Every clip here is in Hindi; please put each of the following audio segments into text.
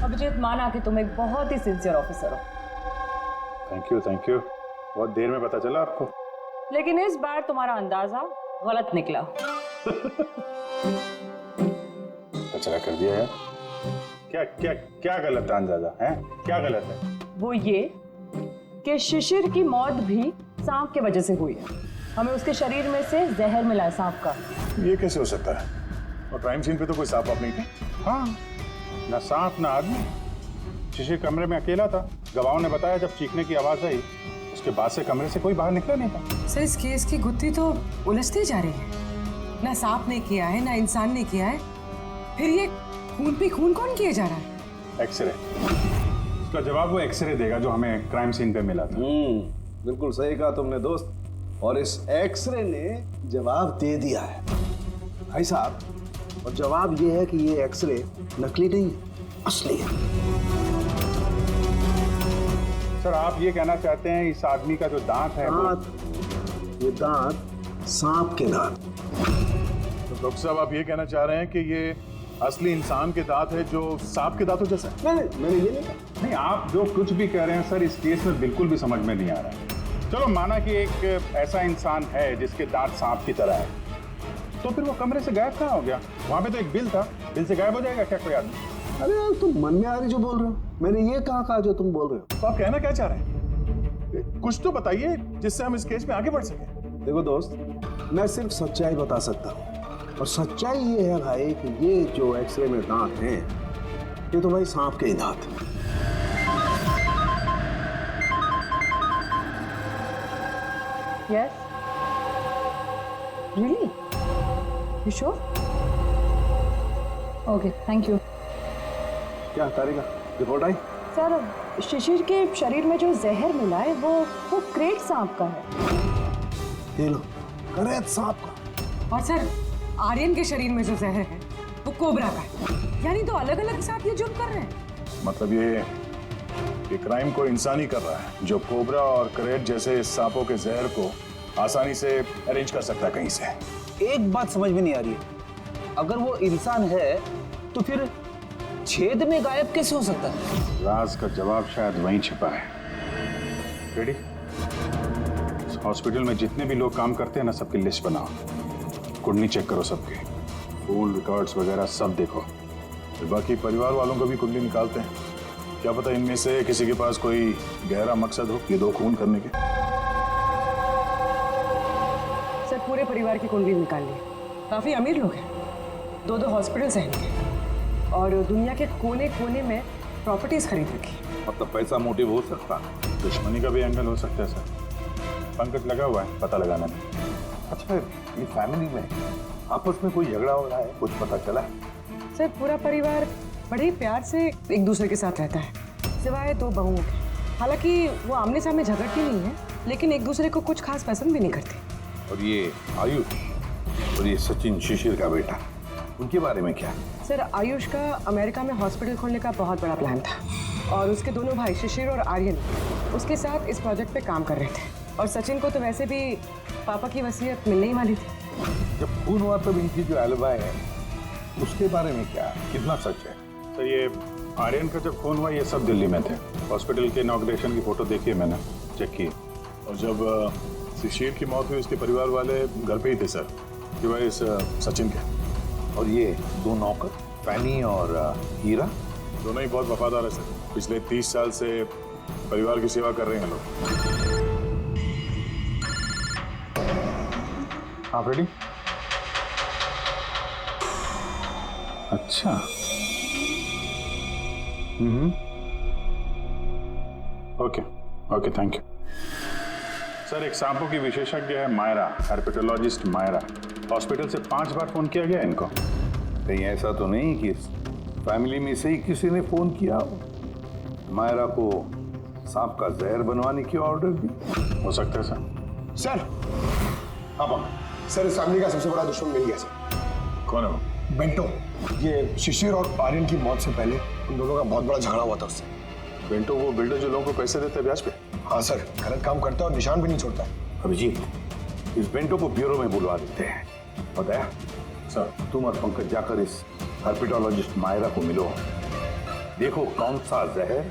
अभिजीत, माना कि तुम एक बहुत ही सिंसियर ऑफिसर हो। Thank you. बहुत देर में पता चला आपको। लेकिन इस बार तुम्हारा अंदाजा गलत निकला। कचरा कर दिया यार। क्या क्या क्या गलत अंदाजा है? क्या गलत है? वो ये कि शिशिर की मौत भी सांप की वजह से हुई है। हमें उसके शरीर में से जहर मिला है सांप का। ये कैसे हो सकता है? और क्राइम सीन पे तो कोई सांप नहीं था। हाँ, ना सांप ना आदमी। शिशिर कमरे में अकेला था। गवाहों ने बताया जब चीखने की आवाज आई उसके बाद से कमरे से कोई बाहर निकला नहीं था। सर, इस केस की गुत्थी तो उलझती जा रही है। ना सांप ने किया है, ना इंसान ने किया है, फिर ये खून पे खून कौन किया जा रहा है? एक्सरे। उसका जवाब वो एक्सरे देगा जो हमें क्राइम सीन पे मिला था। बिल्कुल सही कहा तुमने दोस्त। और इस एक्सरे ने जवाब दे दिया है भाई साहब। और जवाब ये है कि ये एक्सरे नकली नहीं है, असली है। सर, आप ये कहना चाहते हैं इस आदमी का जो दांत है ये दांत सांप के दांत। तो डॉक्टर साहब आप ये कहना चाह रहे हैं कि ये असली इंसान के दांत है जो सांप के दांतों जैसा है? नहीं, मैंने ये नहीं कहा। नहीं, आप जो कुछ भी कह रहे हैं सर, इस केस में बिल्कुल भी समझ में नहीं आ रहा है। चलो माना कि एक ऐसा इंसान है जिसके दांत सांप की तरह है, तो फिर वो कमरे से गायब कहाँ हो गया? वहां पे तो एक बिल था, बिल से गायब हो जाएगा क्या कोई आदमी? अरे यार, तुम मन में आ रही जो बोल रहे हो। मैंने ये कहा जो तुम बोल रहे हो। तो आप कहना क्या चाह रहे हैं? कुछ तो बताइए जिससे हम इस केस में आगे बढ़ सकें। देखो दोस्त, मैं सिर्फ सच्चाई बता सकता हूँ। और सच्चाई ये है भाई कि ये जो एक्सरे में दांत हैं, ये तो भाई सांप के ही दांत हैं। Yes? Really? You sure? Okay, thank you. क्या तारिका, रिपोर्ट आई? सर, शिशिर के शरीर में जो जहर मिला है वो क्रेट सांप का है। ये लो, करेत सांप का। और सर, आर्यन के शरीर में जो जहर है वो कोबरा का है। यानी तो अलग अलग सांप ये जुर्म कर रहे हैं। मतलब ये क्राइम को इंसान ही कर रहा है जो कोबरा और करेट जैसे सांपों के जहर को आसानी से अरेंज कर सकता है कहीं से। एक बात समझ में नहीं आ रही है, अगर वो इंसान है तो फिर छेद में गायब कैसे हो सकता है? राज का जवाब शायद वहीं छिपा है। रेडी? हॉस्पिटल में जितने भी लोग काम करते हैं ना, सबकी लिस्ट बनाओ, कुंडली चेक करो सबके, फोन रिकॉर्ड्स वगैरह सब देखो। फिर बाकी परिवार वालों को भी कुंडली निकालते हैं। क्या पता इनमें से किसी के पास कोई गहरा मकसद हो ये दो खून करने के। सर, पूरे परिवार की कुंडली निकाल ली। काफी अमीर लोग हैं, दो हॉस्पिटल्स हैं इनके, और दुनिया के कोने कोने में प्रॉपर्टीज खरीद रखी। मतलब पैसा मोटिव हो सकता है? दुश्मनी का भी एंगल हो सकता है सर। पंकज लगा हुआ है पता लगाने में। अच्छा, ये फैमिली में आपस में कोई झगड़ा हो रहा है, कुछ पता चला है? सर, पूरा परिवार बड़े ही प्यार से एक दूसरे के साथ रहता है, सिवाय दो बहुओं के। हालांकि वो आमने सामने झगड़ती नहीं है, लेकिन एक दूसरे को कुछ खास पसंद भी नहीं करती। और ये आयुष और ये सचिन, शिशिर का बेटा, उनके बारे में क्या? सर, आयुष का अमेरिका में हॉस्पिटल खोलने का बहुत बड़ा प्लान था, और उसके दोनों भाई शिशिर और आर्यन उसके साथ इस प्रोजेक्ट पे काम कर रहे थे। और सचिन को तो वैसे भी पापा की वसीयत मिलने ही वाली थी। जब खून हुआ तब इनकी जो एलिबाई है उसके बारे में क्या, कितना सच है? तो ये आर्यन का जब खून हुआ ये सब दिल्ली में थे। हॉस्पिटल के इनॉग्रेशन की फोटो देखी है मैंने, चेक की। और जब शिशिर की मौत हुई उसके परिवार वाले घर पे ही थे सर, सिवाय इस सचिन के। और ये दो नौकर, फैनी और हीरा, दोनों ही बहुत वफादार है सर। पिछले 30 साल से परिवार की सेवा कर रहे हैं लोग। आप रेडी? अच्छा। Okay, thank you sir. एक सांपों की विशेषज्ञ है मायरा, हर्पेटोलॉजिस्ट मायरा। हॉस्पिटल से 5 बार फोन किया गया इनको। कहीं ऐसा तो नहीं कि फैमिली में से ही किसी ने फोन किया हो मायरा को सांप का जहर बनवाने की ऑर्डर दी? हो सकता है सर। सर, अब सर, इस फैमिली का सबसे बड़ा दुश्मन मिल गया सर। कौन है वो? बेंटो। ये शिशिर और आर्यन की मौत से पहले उन दोनों का बहुत बड़ा झगड़ा हुआ था उससे। बेंटो वो बिल्डर जो लोगों को पैसे देते हैं ब्याज पे? हाँ सर, गलत काम करता है और निशान भी नहीं छोड़ता। अभिजीत, इस बेंटो को ब्यूरो में बुलवा देते हैं। बताया सर। तुम और पंकज जाकर इस हर्पेटोलॉजिस्ट मायरा को मिलो देखो कौन सा जहर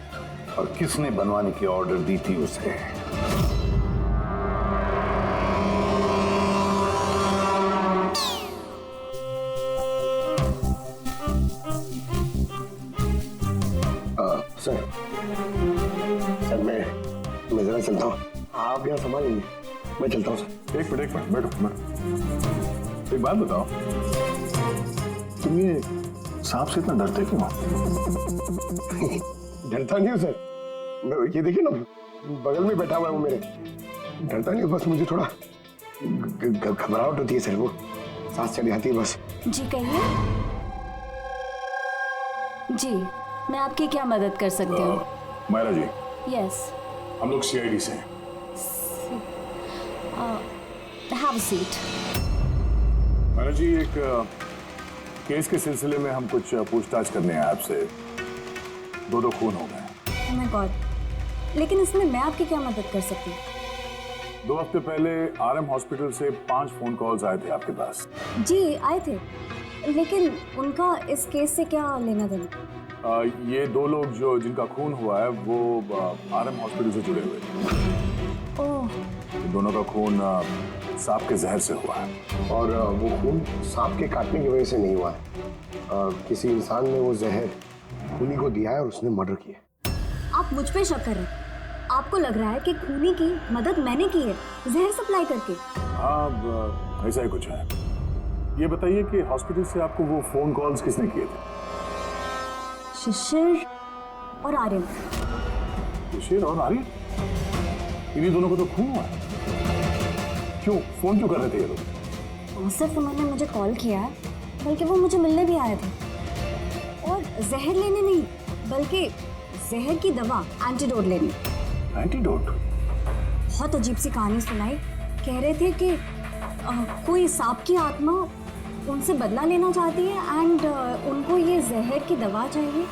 और किसने बनवाने की ऑर्डर दी थी उसे। सर सर मैं जरा चलता हूँ, आप यहाँ संभालेंगे, मैं चलता हूँ सर। एक मिनट बैठो। एक बात बताओ, तुम ये सांप से इतना डरते क्यों? डरता नहीं हूँ सर, ये देखिए ना बगल में बैठा हुआ है वो मेरे। डरता नहीं हूँ, बस मुझे थोड़ा घबराहट होती है सर, वो सांस चढ़ जाती है बस। जी कहिए। जी मैं आपकी क्या मदद कर सकती हूँ? मायरा जी, यस, हम लोग सीआईडी से हैं। Have a seat. Myra ji, एक केस के सिलसिले में हम कुछ पूछताछ करने हैं आपसे। दो खून हो गए। ओह माय गॉड, लेकिन इसमें मैं आपकी क्या मदद कर सकती हूँ? 2 हफ्ते पहले आरएम हॉस्पिटल से 5 फोन कॉल्स आए थे आपके पास। जी आए थे, लेकिन उनका इस केस से क्या लेना देना? ये 2 लोग जो जिनका खून हुआ है वो आरएम हॉस्पिटल से जुड़े हुए थे। ओह, दोनों का खून सांप के जहर से हुआ है। और वो खून सांप के काटने की वजह से नहीं हुआ है, किसी इंसान ने वो जहर खूनी को दिया है और उसने मर्डर किया। आप मुझ पे शक कर रहे हैं? आपको लग रहा है कि खूनी की मदद मैंने की है जहर सप्लाई करके? हाँ, ऐसा ही कुछ है। ये बताइए कि हॉस्पिटल से आपको वो फोन कॉल्स किसने किए थे? शिशिर और आर्यन। शिशिर और आर्यन? इन्हीं दोनों को तो खून हुआ है। क्यों फोन क्यों कर रहे थे ये लोग? सिर्फ उन्होंने मुझे कॉल किया है, बल्कि वो मुझे मिलने भी आए थे, और जहर लेने नहीं बल्कि जहर की दवा एंटीडोट लेने। एंटीडोट? बहुत अजीब सी कहानी सुनाई। कह रहे थे कि कोई सांप की आत्मा उनसे बदला लेना चाहती है एंड उनको ये जहर की दवा चाहिए।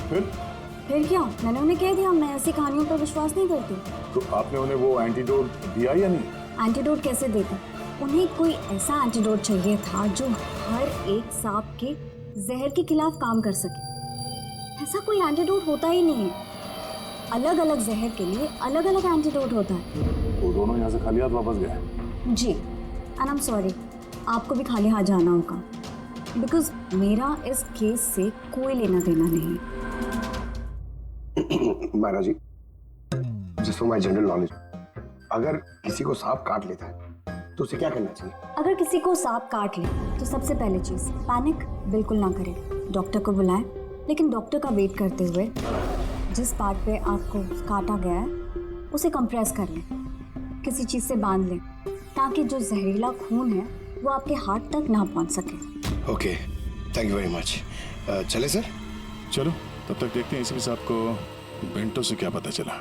फिर क्या? मैंने उन्हें कह दिया मैं ऐसी कहानियों पर विश्वास नहीं करती। तो आपने उन्हें वो एंटीडोट दिया या नहीं? एंटीडोट कैसे देते? उन्हें कोई ऐसा एंटीडोट चाहिए था जो हर एक सांप के जहर के खिलाफ काम कर सके। ऐसा कोई एंटीडोट होता ही नहीं है। अलग अलग जहर के लिए अलग अलग एंटीडोट होता है। वो दोनों यहाँ से खाली हाथ वापस गए? जी, एंड आई एम सॉरी, आपको भी खाली हाथ जाना होगा, बिकॉज मेरा इस केस से कोई लेना देना नहीं। Myra ji, just for my general knowledge, अगर किसी को सांप काट लेता है तो उसे क्या करना चाहिए? अगर किसी को सांप काट ले तो सबसे पहले चीज पैनिक बिल्कुल ना करें। डॉक्टर को बुलाएं, लेकिन डॉक्टर का वेट करते हुए जिस पार्ट पे आपको काटा गया है उसे कंप्रेस कर लें, किसी चीज से बांध लें, ताकि जो जहरीला खून है वो आपके हार्ट तक ना पहुंच सके। Okay, thank you very much. चले सर? चलो, तब तक देखते हैं इसी साहब को बेंटो से क्या पता चला।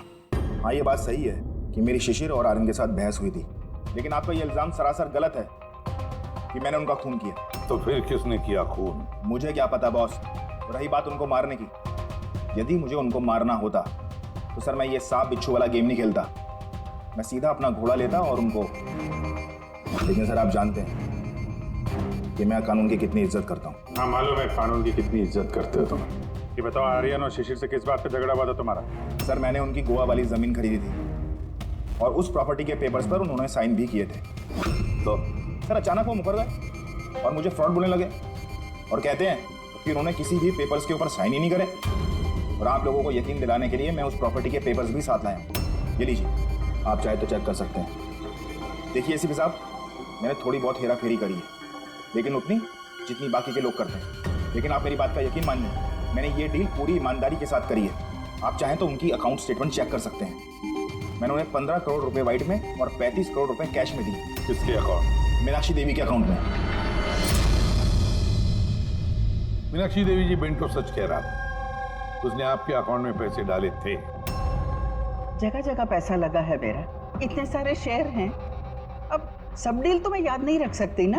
हाँ, ये बात सही है कि मेरी शिशिर और आर्यन के साथ बहस हुई थी, लेकिन आपका ये इल्जाम सरासर गलत है कि मैंने उनका खून किया। तो फिर किसने किया खून? मुझे क्या पता बॉस। रही बात उनको मारने की, यदि मुझे उनको मारना होता तो सर मैं ये सांप बिच्छू वाला गेम नहीं खेलता, मैं सीधा अपना घोड़ा लेता और उनको। लेकिन सर आप जानते हैं कि मैं कानून की कितनी इज्जत करता हूँ। हाँ मालूम है कानून की कितनी इज्जत करते हो तुम। ये बताओ, आर्यन और शिशिर से किस बात पे झगड़ा हुआ था तुम्हारा? सर मैंने उनकी गोवा वाली जमीन खरीदी थी और उस प्रॉपर्टी के पेपर्स पर उन्होंने साइन भी किए थे। तो सर अचानक वो मुकर गए और मुझे फ्रॉड बोलने लगे और कहते हैं कि उन्होंने किसी भी पेपर्स के ऊपर साइन ही नहीं करे। और आप लोगों को यकीन दिलाने के लिए मैं उस प्रॉपर्टी के पेपर्स भी साथ लाया हूँ। ये लीजिए, आप चाहे तो चेक कर सकते हैं। देखिए एसीपी साहब, मैंने थोड़ी बहुत हेरा फेरी करी है, लेकिन उतनी जितनी बाकी के लोग करते हैं। लेकिन आप मेरी बात का यकीन मानिए, मैंने ये डील पूरी ईमानदारी के साथ करी है। आप चाहें तो उनकी अकाउंट स्टेटमेंट चेक कर सकते हैं। मैंने उन्हें 15 करोड़ रुपए व्हाइट में और 35 करोड़ रुपए कैश में दिए। किसके अकाउंट? मीनाक्षी देवी के अकाउंट में। मीनाक्षी देवी जी बेंटो सच कह रहा था, उसने आपके अकाउंट में पैसे डाले थे। जगह जगह पैसा लगा है मेरा, इतने सारे शेयर हैं, अब सब डील तो मैं याद नहीं रख सकती ना।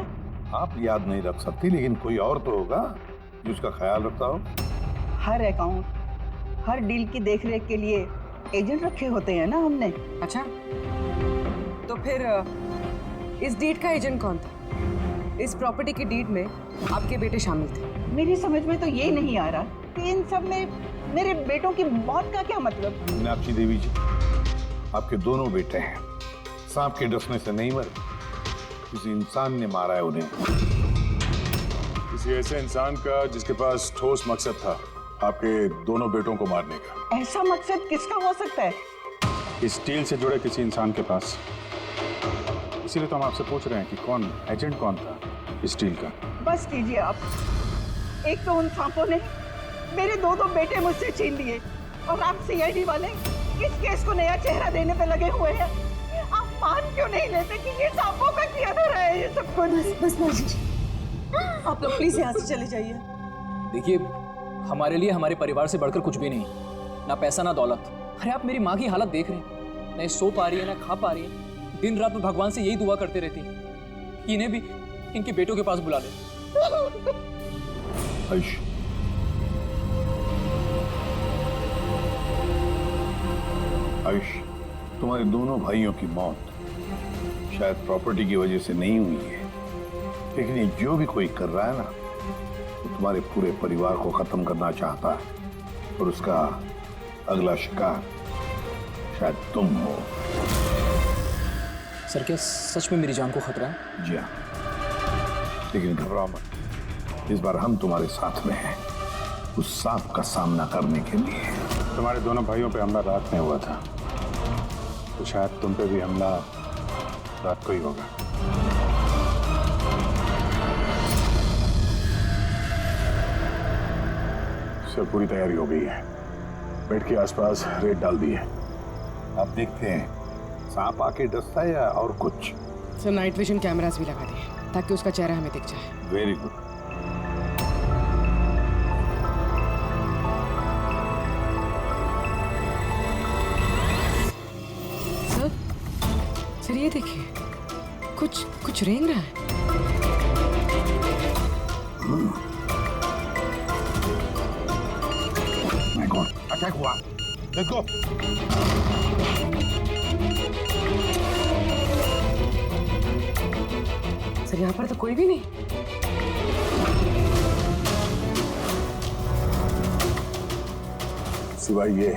आप याद नहीं रख सकती, लेकिन कोई और तो होगा जो उसका ख्याल रखता हो। हर अकाउंट, हर डील की देखरेख के लिए एजेंट रखे होते हैं ना हमने। अच्छा, तो फिर इस डीड का एजेंट कौन था? इस प्रॉपर्टी की डीड में आपके बेटे शामिल थे? मेरी समझ में तो ये नहीं आ रहा कि इन सब में मेरे बेटों की मौत का क्या मतलब? मीनाक्षी देवी जी, आपके दोनों बेटे हैं, सांप के डसने से नहीं मरे, किसी इंसान ने मारा है उन्हें। किसी ऐसे इंसान का जिसके पास ठोस मकसद था आपके दोनों बेटों को मारने का। ऐसा मकसद किसका हो सकता है? इस डील से जुड़े किसी इंसान के पास। इसीलिए तो हम आपसे पूछ रहे हैं कि कौन एजेंट कौन था इस डील का। बस कीजिए आप। एक तो उन सांपों ने मेरे दो बेटे मुझसे छीन लिए और आप सीआईडी वाले इस केस को नया चेहरा देने पे लगे हुए हैं। आप मान क्यों नहीं लेते कि ये सांपों का किया धरा है ये सब कुछ? बस माजी जी, आप लोग प्लीज यहाँ से चले जाइए। देखिए, हमारे लिए हमारे परिवार से बढ़कर कुछ भी नहीं, ना पैसा ना दौलत। अरे आप मेरी माँ की हालत देख रहे हैं, ना सो पा रही है ना खा पा रही है। दिन रात में भगवान से यही दुआ करते रहती है कि इन्हें भी इनके बेटों के पास बुला ले। आयुष, आयुष, तुम्हारे दोनों भाइयों की मौत शायद प्रॉपर्टी की वजह से नहीं हुई है, लेकिन ये जो भी कोई कर रहा है ना, वो तुम्हारे पूरे परिवार को खत्म करना चाहता है और उसका अगला शिकार शायद तुम हो। सर, क्या सच में मेरी जान को खतरा है? जी हाँ, लेकिन घबराओ मत, इस बार हम तुम्हारे साथ में हैं उस सांप का सामना करने के लिए। तुम्हारे दोनों भाइयों पे हमला रात में हुआ था, तो शायद तुम पे भी हमला रात को ही होगा। सब पूरी तैयारी हो गई है, बेड के आसपास रेत डाल दी है। आप देखते हैं सांप आके डसता है या और कुछ? सर, नाइट विजन कैमरास भी लगा दिए ताकि उसका चेहरा हमें दिख जाए। Very good. सर ये देखिए, कुछ रेंग रहा है। माय गॉड, अटैक हुआ। Let's go. सर, यहाँ पर तो कोई भी नहीं। सिवाय ये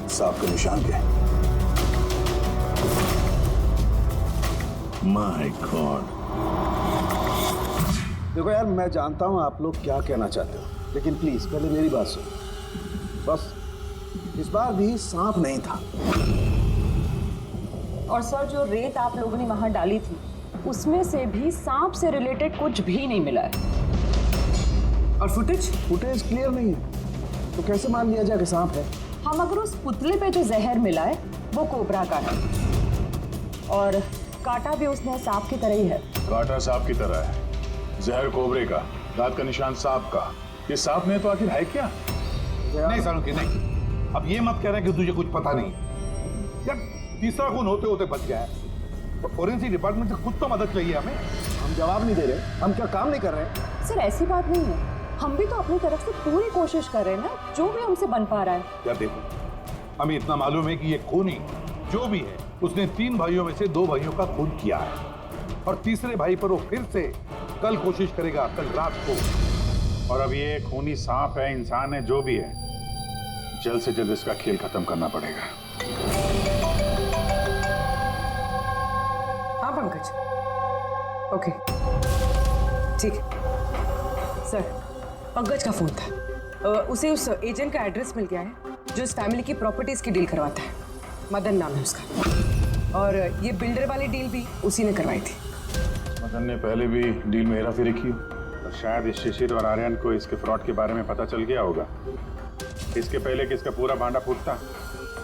सांप के निशान के। My God. देखो यार, मैं जानता हूं आप लोग क्या कहना चाहते हो, लेकिन प्लीज पहले मेरी बात सुनो। बस इस बार भी सांप नहीं था। और सर, जो रेत आप लोगों ने वहां डाली थी उसमें से भी सांप से रिलेटेड कुछ भी नहीं मिला है। और फुटेज क्लियर नहीं है, तो कैसे मान लिया जाए कि सांप है? हम अगर उस पुतले पे जो जहर मिला है वो कोबरा का है, और काटा भी उसने सांप की तरह ही है। काटा सांप की तरह है, जहर कोबरे का, दांत का निशान सांप का। ये सांप नहीं तो आखिर है क्या? नहीं सालुंकी, नहीं। अब ये मत कह रहा कि तुझे कुछ पता नहीं। यार, तीसरा खून होते होते बच गया है, तो फोरेंसिक डिपार्टमेंट से कुछ तो मदद चाहिए हमें। हम जवाब नहीं दे रहे, हम क्या काम नहीं कर रहे? सर, ऐसी बात नहीं है, हम भी तो अपनी तरफ से पूरी कोशिश कर रहे हैं ना, जो भी हमसे बन पा रहा है। यार देखो, हमें इतना मालूम है कि ये खूनी जो भी है उसने 3 भाइयों में से 2 भाइयों का खून किया है, और तीसरे भाई पर वो फिर से कल कोशिश करेगा, कल रात को। और अब ये खूनी सांप है, इंसान है, जो भी है, जल्द से जल्द इसका खेल खत्म करना पड़ेगा। हाँ पंकज, ओके ठीक है। सर, पंकज का फोन था, उसे उस एजेंट का एड्रेस मिल गया है जो इस फैमिली की प्रॉपर्टीज की डील करवाता है। मदन नाम है उसका, और ये बिल्डर वाली डील भी उसी ने करवाई थी। मदन ने पहले भी डील में हेराफेरी की, और शायद इस शिशिर और आर्यन को इसके फ्रॉड के बारे में पता चल गया होगा। इसके पहले कि इसका पूरा भांडा फूटता,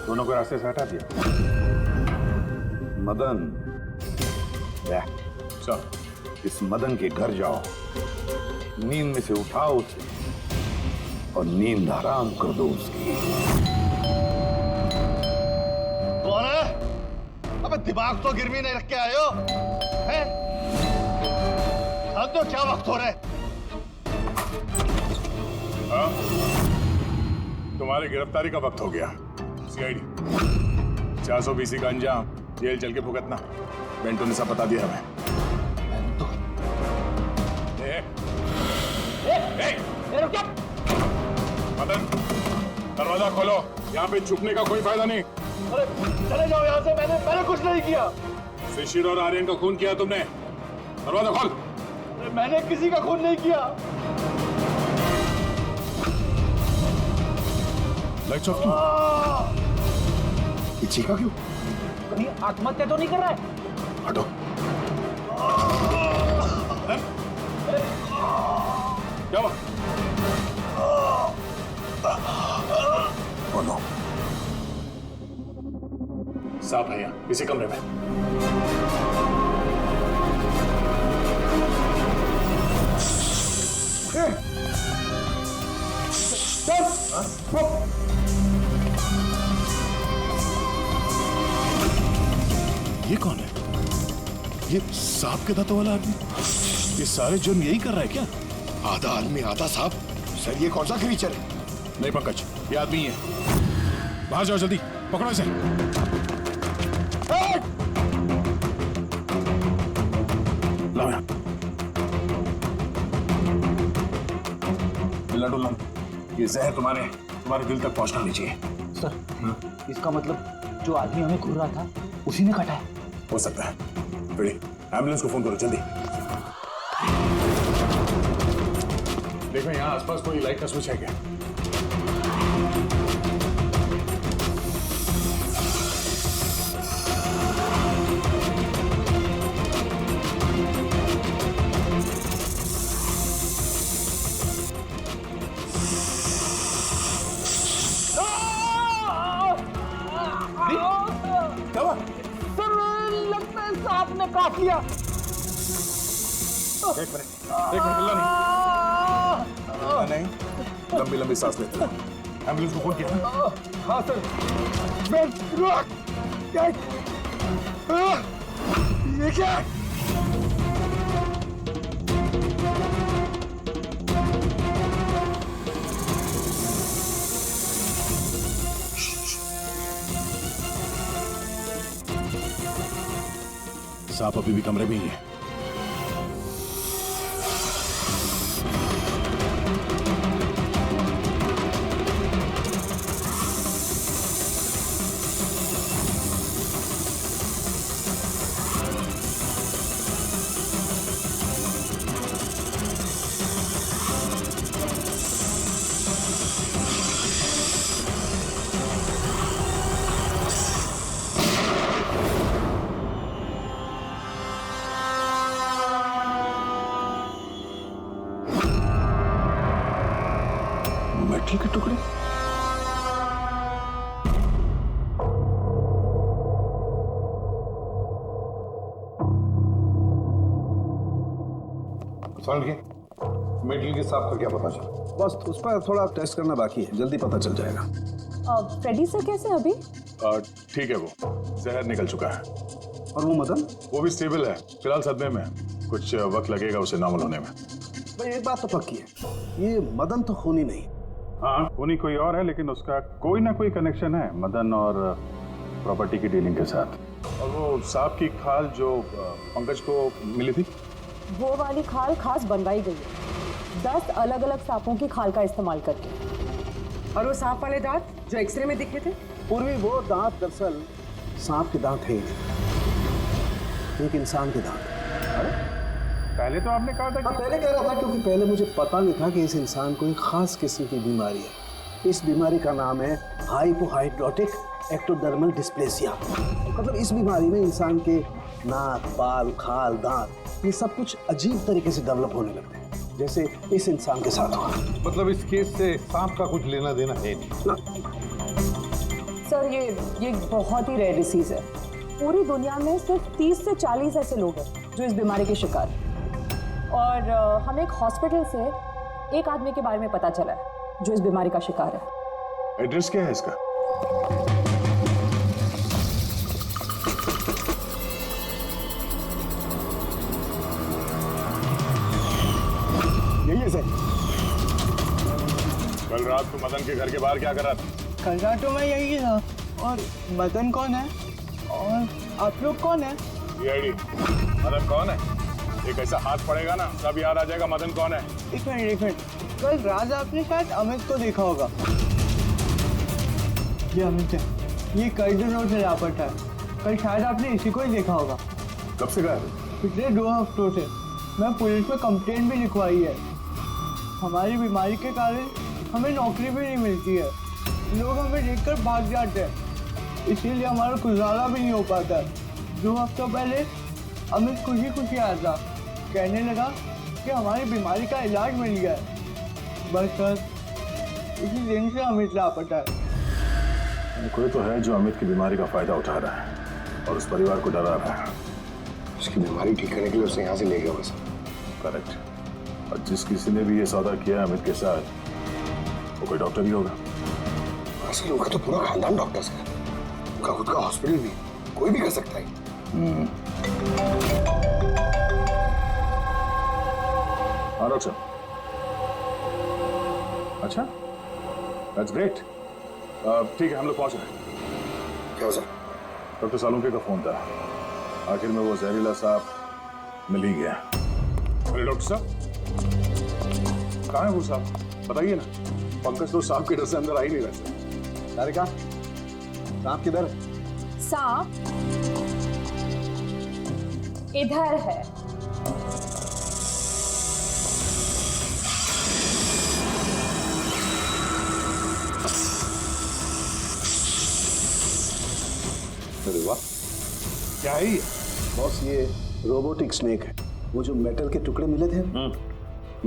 दोनों को रास्ते से हटा दिया। मदन, इस मदन के घर जाओ, नींद में से उठाओ उसे और नींद हराम कर दो उसकी। कौन है? अबे दिमाग तो गिरवी नहीं रख के आए हो, हैं? जान दो क्या वक्त हो रहा है? हाँ? तुम्हारी गिरफ्तारी का वक्त हो गया। सीआईडी 420 का अंजाम, जेल चल के भुगतना। बेंटो ने सब बता दिया हमें। रुक जा। मदन, दरवाजा खोलो, यहाँ पे छुपने का कोई फायदा नहीं। अरे चले जाओ यहाँ से, मैंने कुछ नहीं किया। शिशिर और आर्यन का खून किया तुमने, दरवाजा खोल। अरे मैंने किसी का खून नहीं किया। लाइट्स ऑफ क्यों? ये चीखा क्यों? कहीं आत्महत्या तो नहीं कर रहा है? हटो। क्या हुआ? बोलो। सांप है यहाँ, इसी कमरे में। ये कौन है? ये सांप के दांतों वाला आदमी? ये सारे जुर्म यही कर रहा है क्या? आधा आदमी आधा सांप। सर ये कौन सा क्रीचर है? नहीं पंकज, ये आदमी ही है। बाहर जाओ जल्दी, पकड़ो इसे। लाओ यहाँ। हिलना डुलना, ये जहर तुम्हारे दिल तक पहुंचना नहीं चाहिए। सर, इसका मतलब जो आदमी हमें घूर रहा था उसी ने काटा है। हो सकता है। बेटी, एम्बुलेंस को फोन करो जल्दी। देखो यहाँ आसपास कोई लाइट का स्विच है क्या? सांप ने काट लिया। एक मिनट हिलना नहीं। लंबी लंबी सांस लेते हैं। एम्बुलेंस को फोन किया ना? हाँ सर। ये क्या? सांप अभी भी कमरे में ही है। मेटल के टुकड़े। मेटल के सांप का क्या पता चला? बस उस पर थोड़ा टेस्ट करना बाकी है, जल्दी पता चल जाएगा। फ्रेडी सर कैसे अभी? ठीक है, वो जहर निकल चुका है। और वो मदन? वो भी स्टेबल है, फिलहाल सदमे में। कुछ वक्त लगेगा उसे नॉर्मल होने में। भाई एक बात तो पक्की है, ये मदन तो खूनी नहीं। हाँ, खूनी कोई और है, लेकिन उसका कोई ना कोई कनेक्शन है मदन और प्रॉपर्टी की डीलिंग के साथ। और वो सांप की खाल जो पंकज को मिली थी, वो वाली खाल खास बनवाई गई है 10 अलग अलग सांपों की खाल का इस्तेमाल करके। और वो सांप वाले दांत जो एक्सरे में दिखे थे? पूर्वी वो दांत दरअसल सांप के दांत है ही नहीं, एक इंसान के दांत। पहले तो आपने कहा था हाँ, पहले कह रहा था क्योंकि पहले मुझे पता नहीं था कि इस इंसान को एक खास किस्म की बीमारी है। इस बीमारी का नाम है हाइपोहाइड्रोटिक एक्टोडर्मल डिस्प्लेसिया। मतलब इस बीमारी में इंसान के नाक, बाल, खाल, दांत ये सब कुछ अजीब तरीके से डेवलप होने लगते हैं, जैसे इस इंसान के साथ हुआ। मतलब इस केस से सांप का कुछ लेना देना है नहीं? सर ये बहुत ही रेयर डिसीज है। पूरी दुनिया में सिर्फ 30 से 40 ऐसे लोग हैं जो इस बीमारी के शिकार हैं। और हमें एक हॉस्पिटल से एक आदमी के बारे में पता चला है जो इस बीमारी का शिकार है। एड्रेस क्या है इसका? यही है सर। कल रात को मदन के घर के बाहर क्या कर रहा था? कल रात तो मैं यही था। और मदन कौन है? और आप लोग कौन है? मदन कौन है? एक ऐसा हाथ पड़ेगा ना, सब याद आ जाएगा मदन कौन है। एक मिनट कल रात आपने शायद अमित को देखा होगा। ये अमित है, ये कर्जन रोड से लापता है। कल शायद आपने इसी को ही देखा होगा। कब से गायब? पिछले 2 हफ्तों से। मैं पुलिस में कंप्लेंट भी लिखवाई है। हमारी बीमारी के कारण हमें नौकरी भी नहीं मिलती है। लोग हमें देखकर भाग जाते हैं, इसीलिए हमारा गुजारा भी नहीं हो पाता। 2 हफ्तों पहले अमित खुशी खुशी आया था, कहने लगा कि हमारी बीमारी का इलाज मिल गया है। बस सर, इसी दिन से अमित लापता है। कोई तो है जो अमित की बीमारी का फायदा उठा रहा है और उस परिवार को डरा रहा है। उसकी बीमारी ठीक करने के लिए उसे यहाँ से ले गया होगा सर। करेक्ट। और जिस किसी ने भी ये सौदा किया अमित के साथ, वो कोई डॉक्टर ही होगा। असल उनका तो पूरा खानदान डॉक्टर्स है। उनका खुद का हॉस्पिटल भी, कोई भी कर सकता है। हाँ डॉक्टर। अच्छा, दैट्स ग्रेट। ठीक है, हम लोग पहुंच रहे हैं। क्या सर? डॉक्टर सालुंके का फोन था। आखिर में वो जहरीला साहब मिल ही गया। अरे डॉक्टर साहब, कहाँ है वो साहब? बताइए ना। पंकज तो सांप के डर से अंदर आ ही नहीं रहे। तारिका, सांप किधर है? सांप इधर है। अरे वाह, क्या है ये? बॉस, ये रोबोटिक स्नेक है। वो जो मेटल के टुकड़े मिले थे,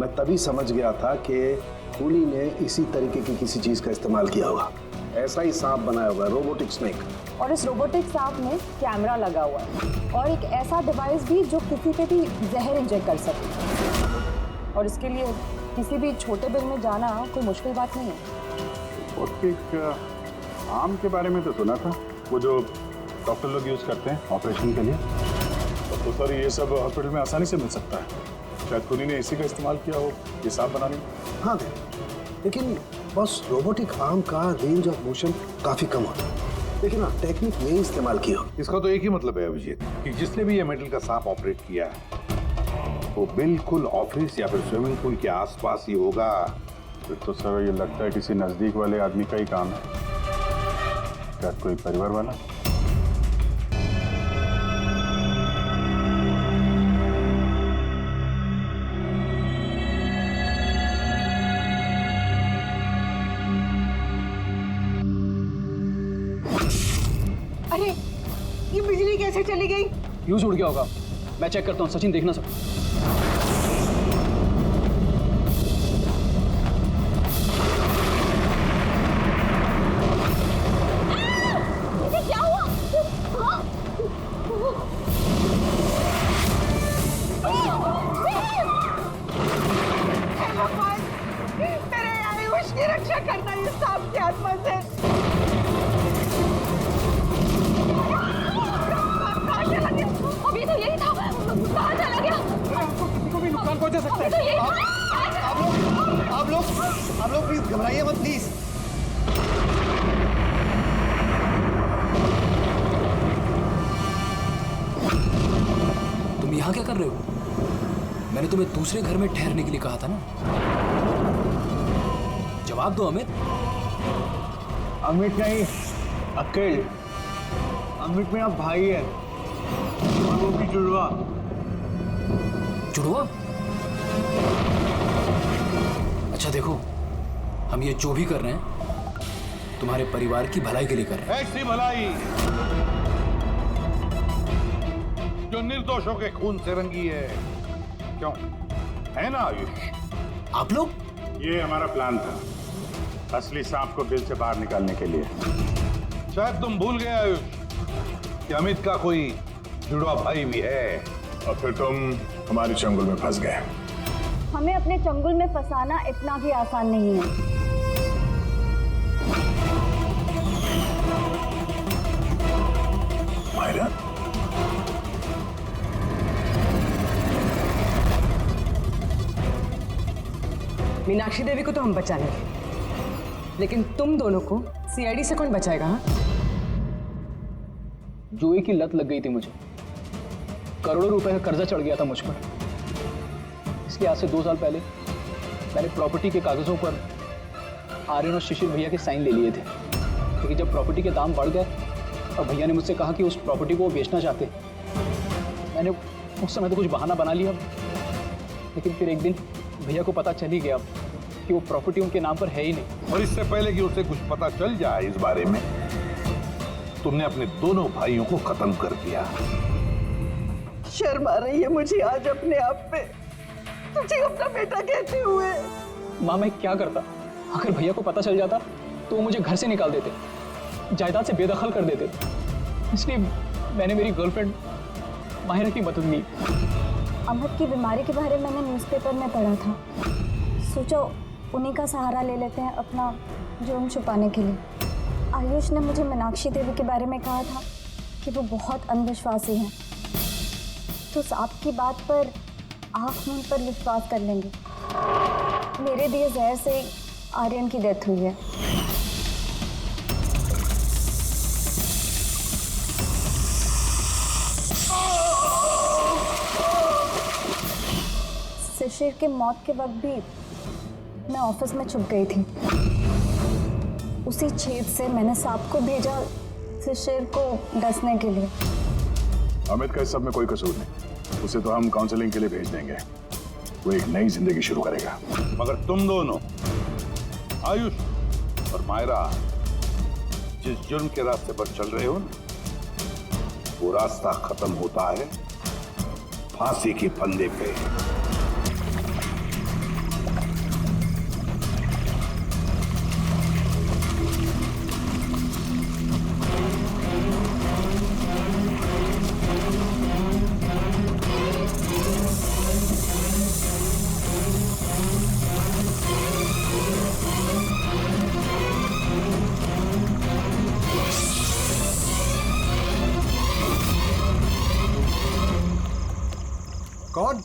मैं तभी समझ गया था कि खूनी ने इसी तरीके की किसी चीज का इस्तेमाल किया होगा। ऐसा ही सांप बनाया हुआ है, रोबोटिक स्नेक। और इस रोबोटिक सांप में कैमरा लगा हुआ है और एक ऐसा डिवाइस भी जो किसी पे भी जहर इंजेक्ट कर सके। और इसके लिए किसी भी छोटे बिल में जाना कोई मुश्किल बात नहीं है। रोबोटिक आम के बारे में तो सुना था, वो जो डॉक्टर लोग यूज करते हैं ऑपरेशन के लिए। तो सर ये सब हॉस्पिटल में आसानी से मिल सकता है। शायद खूनी ने इसी का इस्तेमाल किया हो ये सांप बनाने में। हाँ, लेकिन बस रोबोटिक आर्म का रेंज ऑफ मोशन काफी कम होता है। लेकिन हाँ, टेक्निक नहीं इस्तेमाल की हो। इसका तो एक ही मतलब है अभिजीत कि जिसने भी ये मेटल का सांप ऑपरेट किया है वो बिल्कुल ऑफिस या फिर स्विमिंग पूल के आसपास ही होगा। फिर तो सर ये लगता है किसी नजदीक वाले आदमी का ही काम है। क्या कोई परिवार वाला? अरे, ये बिजली कैसे चली गई? फ्यूज उड़ गया होगा। मैं चेक करता हूँ। सचिन देखना सब। इसे क्या हुआ? हे भगवान, मेरे आयुष की रक्षा करना इस सांप की आत्मा से। अभी तो यही था, कहाँ चला गया? किसी को भी नुकसान पहुंचा सकता है। तो यही आप लोग प्लीज घबराइए मत प्लीज। तुम यहाँ क्या कर रहे हो? मैंने तुम्हें दूसरे घर में ठहरने के लिए कहा था ना। जवाब दो अमित। अमित नहीं, अकेल। अमित मेरा भाई है और वो भी जुड़वा। जुड़वा? अच्छा देखो, हम ये जो भी कर रहे हैं तुम्हारे परिवार की भलाई के लिए कर रहे हैं। ऐसी भलाई जो निर्दोषों के खून से रंगी है। क्यों, है ना आयुष? आप लोग? ये हमारा प्लान था, असली सांप को बिल से बाहर निकालने के लिए। शायद तुम भूल गए आयुष कि अमित का कोई जुड़वा भाई भी है। और फिर तुम हमारे चंगुल में फंस गए। हमें अपने चंगुल में फंसाना इतना भी आसान नहीं है। मायरा, मीनाक्षी देवी को तो हम बचा लेंगे, लेकिन तुम दोनों को सीआईडी से कौन बचाएगा? हाँ? जुए की लत लग गई थी मुझे। करोड़ों रुपए का कर्जा चढ़ गया था मुझ पर। इसलिए आज से 2 साल पहले मैंने प्रॉपर्टी के कागजों पर आर्यन और शिशिर भैया के साइन ले लिए थे, लेकिन जब प्रॉपर्टी के दाम बढ़ गए और भैया ने मुझसे कहा कि उस प्रॉपर्टी को वो बेचना चाहते, मैंने उस समय तो कुछ बहाना बना लिया, लेकिन फिर एक दिन भैया को पता चल ही गया कि वो प्रॉपर्टी उनके नाम पर है ही नहीं। और इससे पहले कि उसे कुछ पता चल जाए इस बारे में, तुमने अपने दोनों भाइयों को खत्म कर दिया। शर्म आ रही है मुझे आज अपने आप पे, तुझे अपना बेटा कहते हुए। माँ मैं क्या करता? अगर भैया को पता चल जाता तो वो मुझे घर से निकाल देते, जायदाद से बेदखल कर देते। इसलिए मैंने मेरी गर्लफ्रेंड माहिरा की मदद ली। अमर की बीमारी के बारे में मैंने न्यूज़पेपर में पढ़ा था, सोचो उन्हीं का सहारा ले लेते हैं अपना जुर्म छुपाने के लिए। आयुष ने मुझे मीनाक्षी देवी के बारे में कहा था कि वो बहुत अंधविश्वासी हैं, तो आपकी बात पर आँख मूंद पर विश्वास कर लेंगे। मेरे दिए जहर से आर्यन की डेथ हुई है। शिशिर के मौत के वक्त भी मैं ऑफिस में छुप गई थी। उसी छेद से मैंने सांप को भेजा शिशिर को डसने के लिए। अमित का इस सब में कोई कसूर नहीं, उसे तो हम काउंसलिंग के लिए भेज देंगे, वो एक नई जिंदगी शुरू करेगा। मगर तुम दोनों, आयुष और मायरा, जिस जुर्म के रास्ते पर चल रहे हो ना, वो रास्ता खत्म होता है फांसी के फंदे पे। कौन?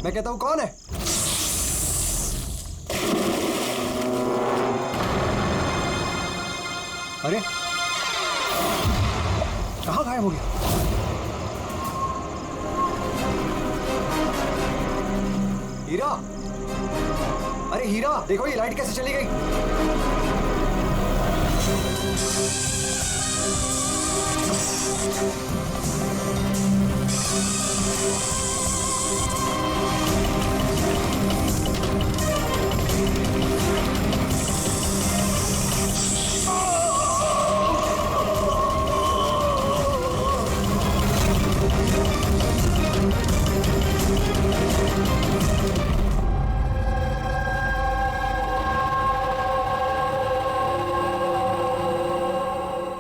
मैं कहता हूं कौन है? अरे कहां गायब हो गया? हीरा, अरे हीरा देखो ये लाइट कैसे चली गई।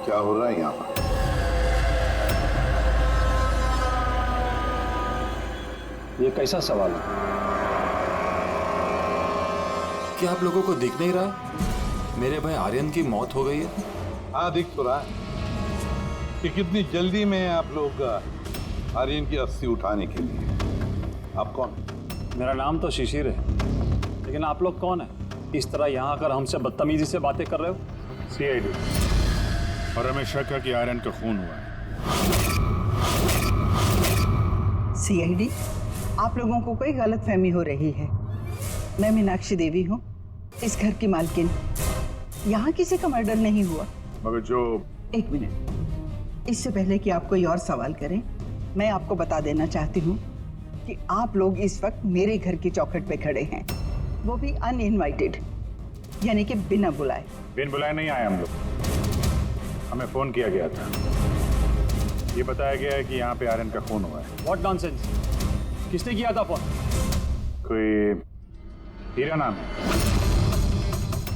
क्या हो रहा है यहाँ पर? ये कैसा सवाल है? क्या आप लोगों को दिख नहीं रहा मेरे भाई आर्यन की मौत हो गई है? हाँ दिख तो रहा है कि कितनी जल्दी में आप लोग आर्यन की अस्थि उठाने के लिए। आप कौन? मेरा नाम तो शिशिर है, लेकिन आप लोग कौन है? इस तरह यहाँ आकर हमसे बदतमीजी से बातें कर रहे हो? CID, और हमें शक है कि आर्यन का खून हुआ है। CID, आप लोगों को कोई गलतफहमी हो रही है। मैं मीनाक्षी देवी हूँ, इस घर की मालकिन। यहाँ किसी का मर्डर नहीं हुआ। मगर जो... एक मिनट, इससे पहले कि आप कोई और सवाल करें, मैं आपको बता देना चाहती हूँ कि आप लोग इस वक्त मेरे घर की चौखट पे खड़े हैं, वो भी अनइनवाइटेड, यानी कि बिना बुलाए। बिन बुलाए नहीं आए हम लोग, हमें फोन किया गया था। ये बताया गया है कि यहाँ पे आर्यन का खून हुआ है। What nonsense? किसने किया था फोन? कोई हीरा नाम है।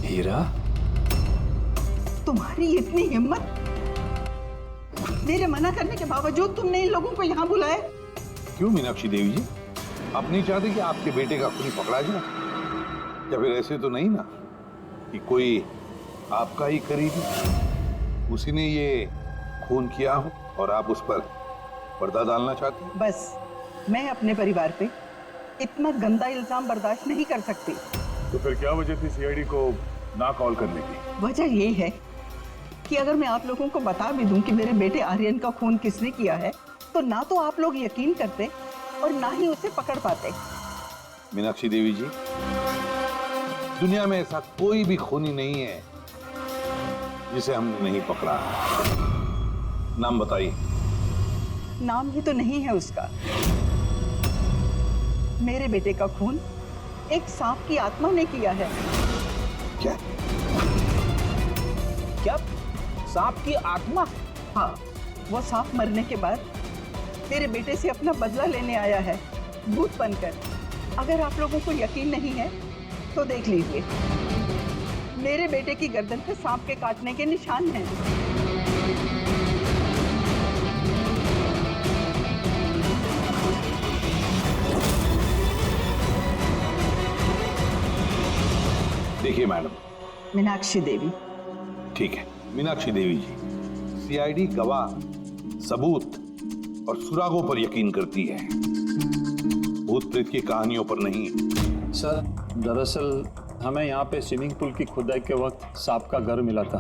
हीरा? तुम्हारी इतनी हिम्मत, मेरे मना करने के बावजूद तुमने इन लोगों को यहाँ बुलाया? क्यों मीनाक्षी देवी जी, आप नहीं चाहते कि आपके बेटे का खून पकड़ा जाए? या फिर ऐसे तो नहीं ना कि कोई आपका ही करीबी, उसी ने ये खून किया हो और आप उस पर पर्दा डालना चाहते हैं? बस मैं अपने परिवार पे इतना गंदा इल्जाम बर्दाश्त नहीं कर सकती। तो फिर क्या वजह थी CID को ना कॉल करने की? वजह ये है कि अगर मैं आप लोगों को बता भी दूं कि मेरे बेटे आर्यन का खून किसने किया है, तो ना तो आप लोग यकीन करते और ना ही उसे पकड़ पाते। मीनाक्षी देवी जी, दुनिया में ऐसा कोई भी खूनी नहीं है जिसे हमने नहीं पकड़ा। नाम बताइए। नाम ही तो नहीं है उसका। मेरे बेटे का खून एक सांप की आत्मा ने किया है। क्या? क्या? सांप की आत्मा? हाँ, वो सांप मरने के बाद मेरे बेटे से अपना बदला लेने आया है, भूत बनकर। अगर आप लोगों को यकीन नहीं है तो देख लीजिए, मेरे बेटे की गर्दन पे सांप के काटने के निशान हैं। देखिए मैडम। मीनाक्षी देवी। ठीक है मीनाक्षी देवी जी, सीआईडी गवाह, सबूत और सुरागों पर यकीन करती है, भूत प्रेत की कहानियों पर नहीं। सर दरअसल हमें यहाँ पे स्विमिंग पूल की खुदाई के वक्त सांप का घर मिला था।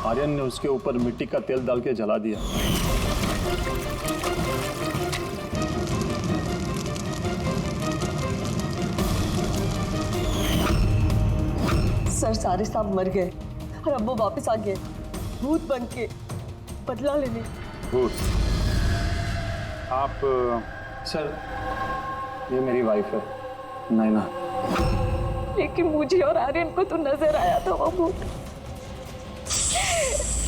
आर्यन ने उसके ऊपर मिट्टी का तेल डाल के जला दिया। सर सारे सांप मर गए और अब वो वापस आ गए भूत बन के बदला लेने। भूत? आप सर ये मेरी वाइफ है नैना। लेकिन मुझे और आर्यन को तो नजर आया था वो भूत।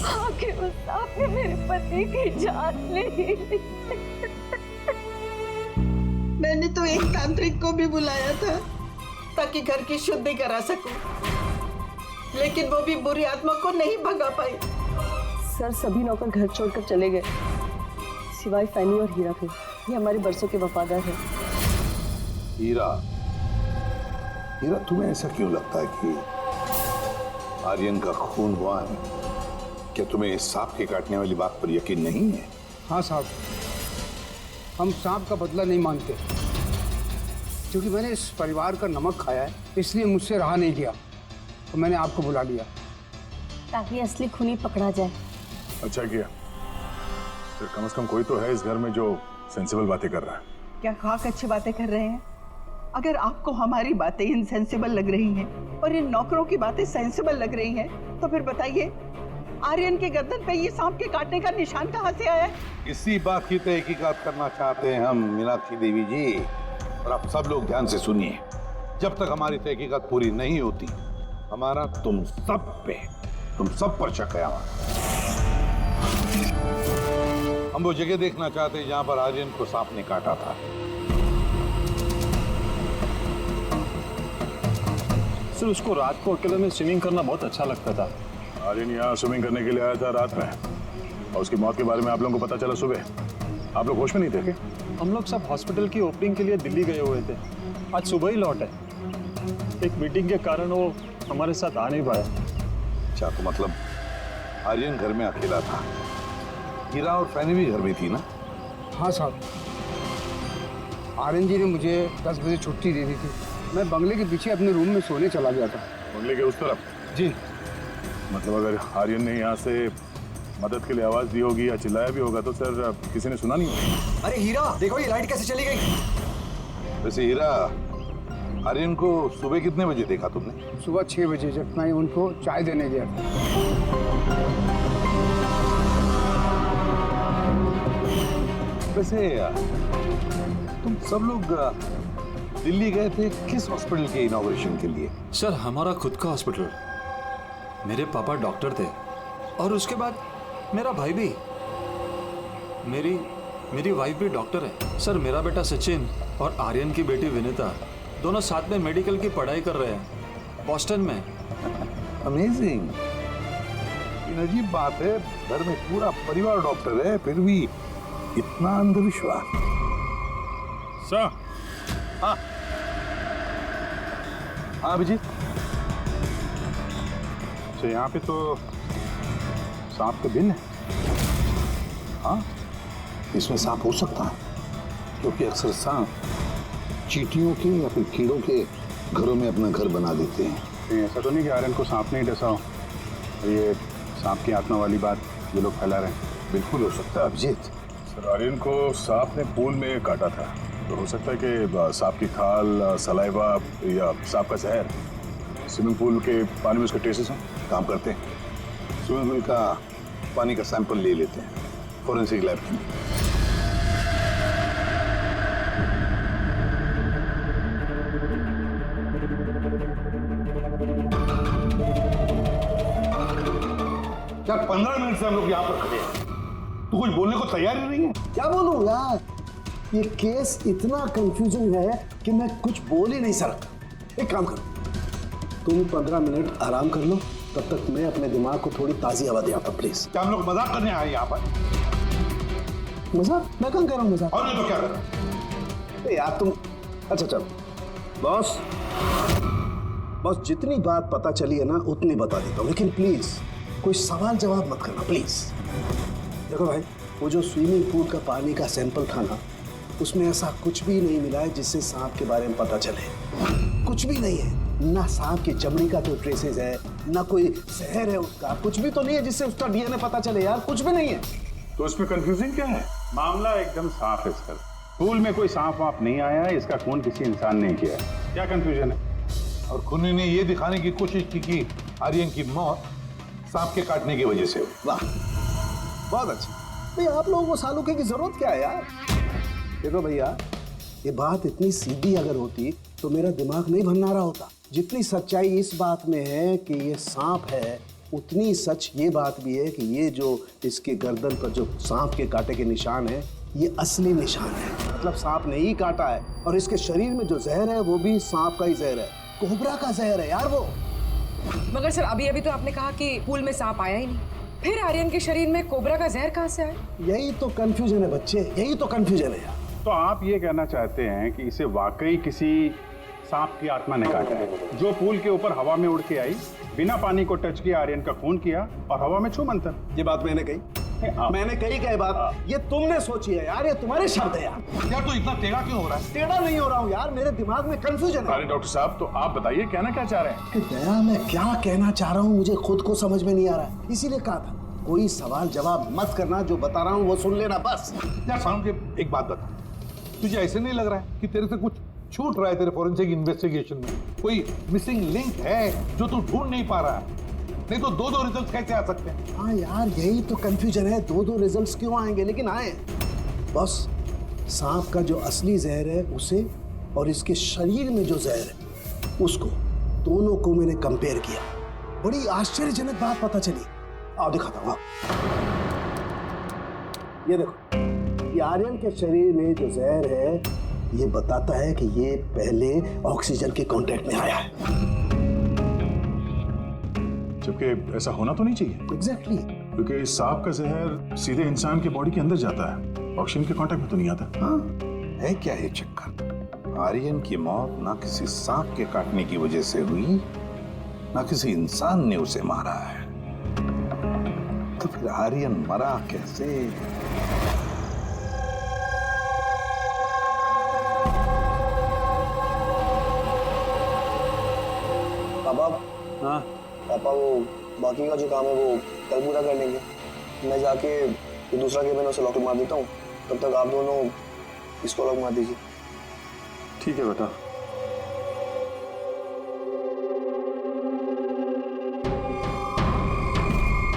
आखिर उस सांप ने मेरे पति की जान ली। मैंने तो एक तांत्रिक को भी बुलाया था ताकि घर की शुद्धि करा सकूं, लेकिन वो भी बुरी आत्मा को नहीं भगा पाई। सर सभी नौकर घर छोड़कर चले गए सिवाय फैनी और हीरा के। ये हमारे बरसों के वफादार हैं। हीरा, हीरा तुम्हें ऐसा क्यों लगता है कि आर्यन का खून हुआ है? क्या तुम्हें इस सांप के काटने वाली बात पर यकीन नहीं है? हाँ साहब, हम सांप का बदला नहीं मानते, क्योंकि मैंने इस परिवार का नमक खाया है, इसलिए मुझसे रहा नहीं गया तो मैंने आपको बुला लिया ताकि असली खूनी पकड़ा जाए। अच्छा किया। फिर कम से कम कोई तो है इस घर में जो सेंसिबल बातें कर रहा है। क्या खाक अच्छी बातें कर रहे हैं? अगर आपको हमारी बातें इनसेंसिबल लग रही हैं और इन नौकरों की बातें सेंसिबल लग रही हैं, तो फिर बताइए आर्यन के गर्दन पे ये सांप के काटने का निशान कहाँ से आया? इसी बात की तहकीकात करना चाहते हैं हम मीनाक्षी देवी जी। और आप सब लोग ध्यान से सुनिए, जब तक हमारी तहकीकात पूरी नहीं होती हमारा तुम सब पर शक है। हम वो जगह देखना चाहते हैं जहां पर आर्यन को सांप ने काटा था। सर उसको रात को अकेले में स्विमिंग करना बहुत अच्छा लगता था। आर्यन यहाँ स्विमिंग करने के लिए आया था रात में, और उसकी मौत के बारे में आप लोगों को पता चला सुबह। आप लोग होश में नहीं थे क्या? हम लोग सब हॉस्पिटल की ओपनिंग के लिए दिल्ली गए हुए थे, आज सुबह ही लौटे। एक मीटिंग के कारण वो हमारे साथ आ नहीं पाया। अच्छा, तो मतलब आर्यन घर में अकेला था, हीरा और फैनी भी घर में थी ना? हाँ साहब, आर्यन जी ने मुझे 10 बजे छुट्टी दे दी थी। मैं बंगले के पीछे अपने रूम में सोने चला गया था। बंगले के उस तरफ? जी। मतलब अगर आर्यन ने यहाँ से मदद के लिए आवाज दी होगी या चिल्लाया भी होगा तो सर किसी ने सुना नहीं होगा। अरे हीरा, देखो ये लाइट कैसे चली गई। वैसे हीरा, आर्यन को सुबह कितने बजे देखा तुमने? सुबह 6 बजे, जब मैं उनको चाय देने गया था। वैसे तुम सब लोग दिल्ली गए थे किस हॉस्पिटल के इनॉग्रेशन के लिए? सर हमारा खुद का हॉस्पिटल। मेरे पापा डॉक्टर थे और उसके बाद मेरा भाई भी। मेरी वाइफ भी डॉक्टर है। सर मेरा बेटा सचिन और आर्यन की बेटी विनीता दोनों साथ में मेडिकल की पढ़ाई कर रहे हैं बॉस्टन में। अमेजिंग। अजीब बात है, घर में पूरा परिवार डॉक्टर है, फिर भी इतना अंधविश्वास। सर। हाँ हाँ अभिजीत। अच्छा, यहाँ पे तो सांप के दिन है। हाँ, इसमें सांप हो सकता है, क्योंकि अक्सर सांप चींटियों के या फिर कीड़ों के घरों में अपना घर बना देते हैं। ऐसा तो नहीं कि आर्यन को सांप नहीं डसा हो, ये सांप की आत्मा वाली बात ये लोग फैला रहे हैं। बिल्कुल हो सकता है अभिजीत। सर आर्यन को सांप ने पूल में काटा था, तो हो सकता है कि सांप की खाल, सलाइवा या सांप का जहर स्विमिंग पूल के पानी में उसके ट्रेसेस हों। काम करते हैं, स्विमिंग पूल का पानी का सैंपल ले लेते हैं फॉरेंसिक लैब में। यार 15 मिनट से हम लोग यहाँ पर खड़े हैं, तू कुछ बोलने को तैयार ही नहीं है। क्या बोलूं यार, ये केस इतना कंफ्यूजिंग है कि मैं कुछ बोल ही नहीं सकता। एक काम करो, तुम 15 मिनट आराम कर लो, तब तक मैं अपने दिमाग को थोड़ी ताज़ी हवा दे आता हूं, प्लीज। क्या हम लोग मजाक करने आए यहाँ पर? मजाक? मैं कहाँ कर रहा हूँ मजाक? और नहीं तो क्या कर रहा है? यार तुम, अच्छा चलो बॉस, जितनी बात पता चली है ना उतनी बता देता हूँ, लेकिन प्लीज कोई सवाल जवाब मत करना प्लीज। देखो भाई, वो जो स्विमिंग पूल का पानी का सैंपल था ना, उसमें ऐसा कुछ भी नहीं मिला है जिससे सांप के बारे में पता चले। कुछ भी नहीं है, ना सांप की चमड़ी का कोई ट्रेसेस है, ना कोई जहर है उसका, कुछ भी तो नहीं है जिससे उसका डीएनए पता चले यार, कुछ भी नहीं है। तो इसमें कंफ्यूजिंग क्या है? मामला एकदम साफ है इसका। पूल में कोई सांप वाप नहीं आया है, इसका खून किसी इंसान ने किया है। क्या कंफ्यूजन है? और खूनी ने ये दिखाने की कोशिश की कि आर्यन की मौत सांप के काटने की वजह से हुई। वाह, बहुत अच्छा। भाई आप लोगों को सालूके की जरूरत क्या है यार? देखो भैया, ये बात इतनी सीधी अगर होती तो मेरा दिमाग नहीं भंनारा होता। जितनी सच्चाई इस बात में है कि ये सांप है, उतनी सच ये बात भी है कि ये जो इसके गर्दन पर जो सांप के कांटे के निशान है, ये असली निशान है। मतलब सांप ने ही काटा है, और इसके शरीर में जो जहर है वो भी सांप का ही जहर है, कोबरा का जहर है यार वो। मगर सर अभी तो आपने कहा कि पूल में सांप आया ही नहीं, फिर आर्यन के शरीर में कोबरा का जहर कहाँ से आया? यही तो कंफ्यूजन है बच्चे, यही तो कंफ्यूजन है यार। तो आप ये कहना चाहते हैं कि इसे वाकई किसी सांप की आत्मा ने काटा है, जो पूल के ऊपर हवा में उड़ के आई, बिना पानी को टच किया आर्यन का खून किया और हवा में छू मंतर। ये बात मैंने कही? मैंने कही क्या बात? ये तुमने सोची है यार, ये तुम्हारे शब्द है यार। यार तू इतना टेढ़ा क्यों हो रहा है? टेढ़ा नहीं हो रहा हूँ यार, मेरे दिमाग में कंफ्यूजन है। अरे डॉक्टर साहब, तो आप बताइए कहना क्या चाह रहे हैं? कि दया, मैं क्या कहना चाह रहा हूँ मुझे खुद को समझ में नहीं आ रहा है, इसीलिए कहा था कोई सवाल जवाब मत करना, जो बता रहा हूँ वो सुन लेना बस। यार साउंड के एक बात बता, तुझे ऐसे नहीं लग रहा है कि तेरे से कुछ छूट रहा है तेरे फॉरेंसिक इन्वेस्टिगेशन में? कोई मिसिंग लिंक है जो तू ढूंढ नहीं पा रहा है? नहीं तो दो रिजल्ट कैसे आ सकते हैं? हाँ यार, यही तो कंफ्यूजन है, दो रिजल्ट्स क्यों आएंगे? लेकिन आए बस। सांप का जो असली जहर है उसे, और इसके शरीर में जो जहर है उसको, दोनों को मैंने कंपेयर किया। बड़ी आश्चर्यजनक बात पता चली। आओ दिखाता हूँ। ये देखो, ये आर्यन के शरीर में जो जहर है ये बताता है कि ये पहले ऑक्सीजन के कांटेक्ट में आया है। जबकि ऐसा होना तो नहीं चाहिए। एग्जैक्टली। क्योंकि सांप का जहर सीधे इंसान के बॉडी के अंदर जाता है, ऑक्सीजन के कांटेक्ट में तो नहीं आता। हाँ, है क्या ये चक्कर? आर्यन की मौत ना किसी सांप के काटने की वजह से हुई, ना किसी इंसान ने उसे मारा है। तो फिर आर्यन मरा कैसे? पापा, हाँ पापा वो बाकी का जो काम है वो कल पूरा कर लेंगे। मैं जाके जो दूसरा केबिन है उसे लॉक मार देता हूँ, तब तक आप दोनों इसको लॉक मार दीजिए। ठीक है बेटा।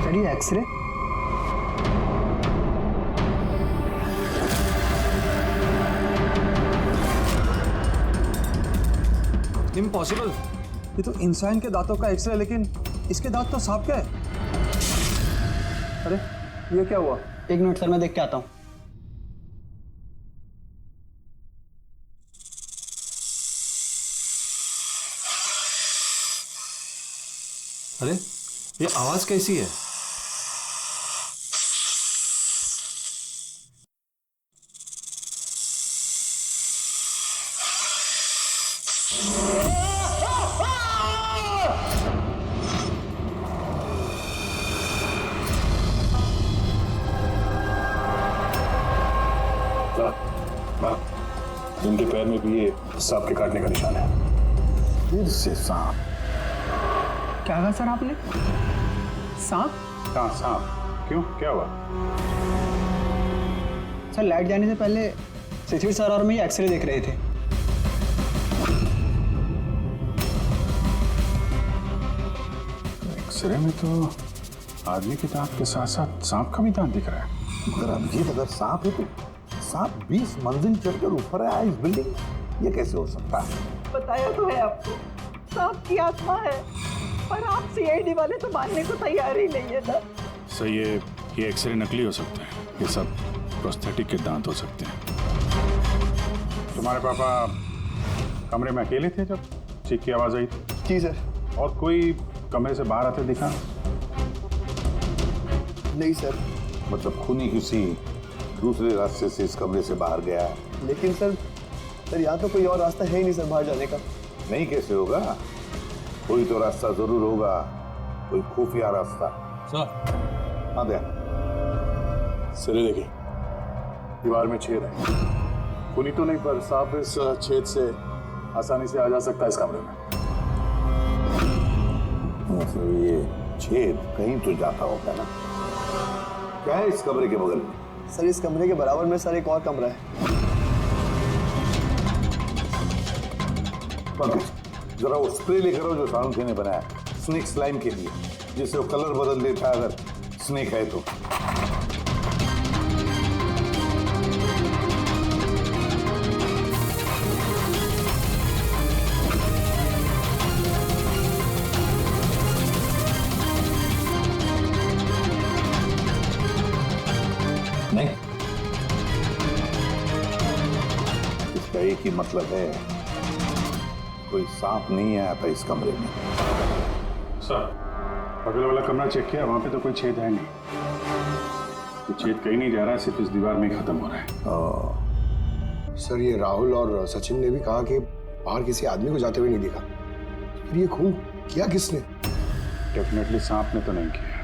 चलिए एक्सरे। इम्पॉसिबल, ये तो इंसान के दांतों का एक्सरे, लेकिन इसके दांत तो सांप के हैं। अरे ये क्या हुआ? एक मिनट सर, मैं देख के आता हूँ। अरे ये आवाज कैसी है? इनके पैर में भी ये सांप के काटने का निशान है। फिर से सांप? क्या कहा सर आपने? सांप? हाँ सांप। क्यों, क्या हुआ? सर लाइट जाने से पहले शिशिर सर और मैं एक्सरे देख रहे थे। एक्सरे में तो आदमी के दांत के साथ साथ सांप का भी दांत दिख रहा है। मगर अभिजीत, अगर सांप है तो सांप 20 मंजिल चढ़कर ऊपर आया इस बिल्डिंग, ये कैसे हो सकता है? बताया तो है आपको, सांप की आत्मा है, पर आप सीआईडी वाले तो मानने को तैयार ही नहीं है ना। सही है, ये एक्सरे नकली हो सकते हैं, ये सब प्रोस्थेटिक के दांत हो सकते हैं। तुम्हारे पापा कमरे में अकेले थे जब चीख की आवाज आई थी? जी सर। और कोई कमरे से बाहर आते दिखा? नहीं सर। मतलब खूनी किसी दूसरे रास्ते से इस कमरे से बाहर गया है। लेकिन सर यहाँ तो कोई और रास्ता है ही नहीं सर बाहर जाने का। नहीं कैसे होगा? कोई तो रास्ता जरूर होगा, कोई खुफिया रास्ता। सर। हाँ दे। सिरे देखिए, दीवार में छेद है। खूनी तो नहीं, पर सांप इस छेद से आसानी से आ जा सकता है इस कमरे में। मतलब ये छेद कहीं तो जाता होगा ना। क्या है इस कमरे के बगल में? सर इस कमरे के बराबर में सर एक और कमरा है। जरा वो स्प्रे लेकर आओ जो साउंड ने बनाया स्नेक स्लाइम के लिए, जिससे वो कलर बदल देता है अगर स्नेक है तो। नहीं, इसका एक ही मतलब है, कोई सांप नहीं आया था इस कमरे में। सर, बगल वाला कमरा चेक किया, वहां पे तो कोई छेद है नहीं। तो छेद कहीं नहीं जा रहा है, सिर्फ इस दीवार में ही खत्म हो रहा है। सर ये राहुल और सचिन ने भी कहा कि बाहर किसी आदमी को जाते हुए नहीं देखा। फिर ये खून किया किसने? डेफिनेटली सांप ने तो नहीं किया।